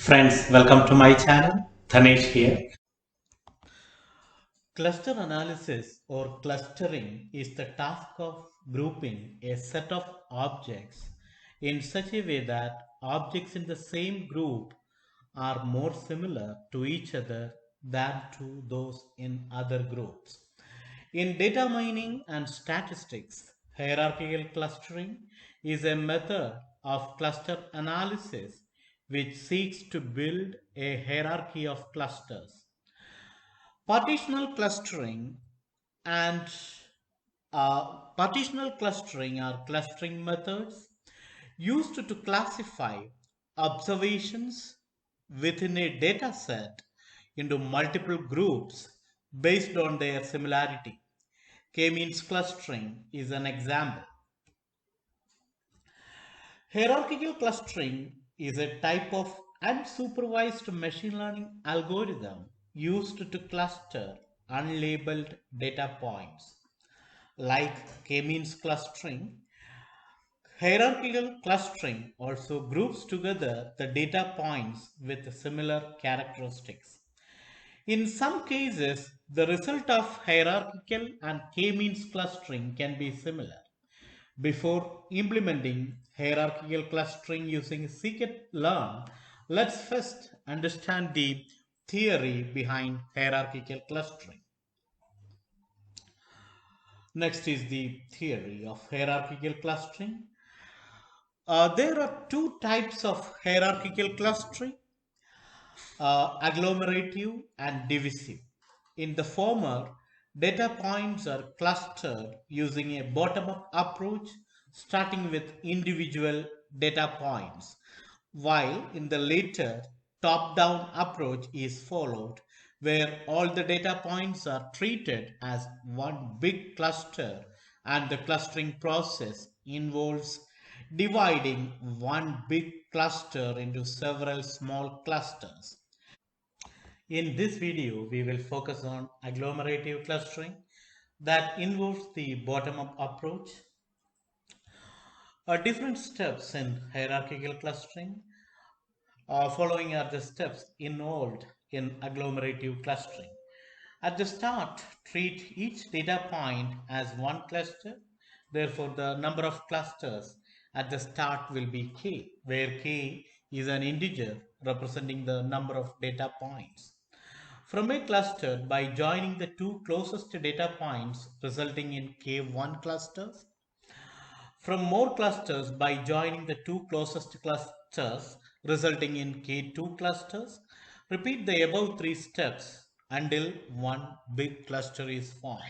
Friends, welcome to my channel. Dhanesh here. Cluster analysis or clustering is the task of grouping a set of objects in such a way that objects in the same group are more similar to each other than to those in other groups. In data mining and statistics, hierarchical clustering is a method of cluster analysis which seeks to build a hierarchy of clusters. Partitional clustering and partitional clustering are clustering methods used to classify observations within a data set into multiple groups based on their similarity. K-means clustering is an example. Hierarchical clustering is a type of unsupervised machine learning algorithm used to cluster unlabeled data points. Like K-means clustering, hierarchical clustering also groups together the data points with similar characteristics. In some cases, the result of hierarchical and K-means clustering can be similar. Before implementing hierarchical clustering using scikit-learn, let's first understand the theory behind hierarchical clustering. Next is the theory of hierarchical clustering. There are two types of hierarchical clustering, agglomerative and divisive. In the former, data points are clustered using a bottom-up approach starting with individual data points, while in the later, top-down approach is followed where all the data points are treated as one big cluster and the clustering process involves dividing one big cluster into several small clusters. In this video, we will focus on agglomerative clustering that involves the bottom-up approach. Different steps in hierarchical clustering. Following are the steps involved in agglomerative clustering. At the start, treat each data point as one cluster. Therefore, the number of clusters at the start will be k, where k is an integer representing the number of data points. From a cluster, by joining the two closest data points resulting in k1 clusters. From more clusters, by joining the two closest clusters resulting in k2 clusters. Repeat the above three steps until one big cluster is formed.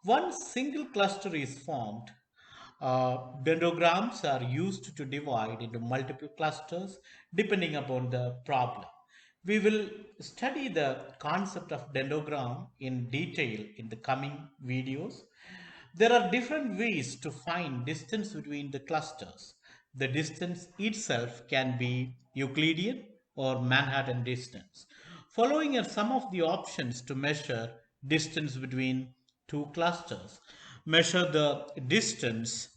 Once single cluster is formed, dendrograms are used to divide into multiple clusters depending upon the problem. We will study the concept of dendrogram in detail in the coming videos. There are different ways to find distance between the clusters. The distance itself can be Euclidean or Manhattan distance. Following are some of the options to measure distance between two clusters. Measure the distance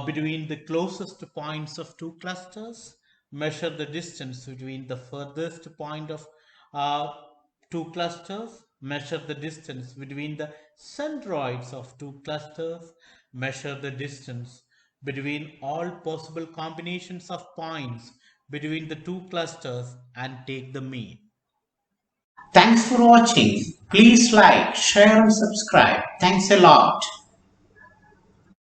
between the closest points of two clusters. Measure the distance between the furthest point of uh, two clusters. Measure the distance between the centroids of two clusters. Measure the distance between all possible combinations of points between the two clusters and take the mean. Thanks for watching. Please like, share and subscribe. Thanks a lot.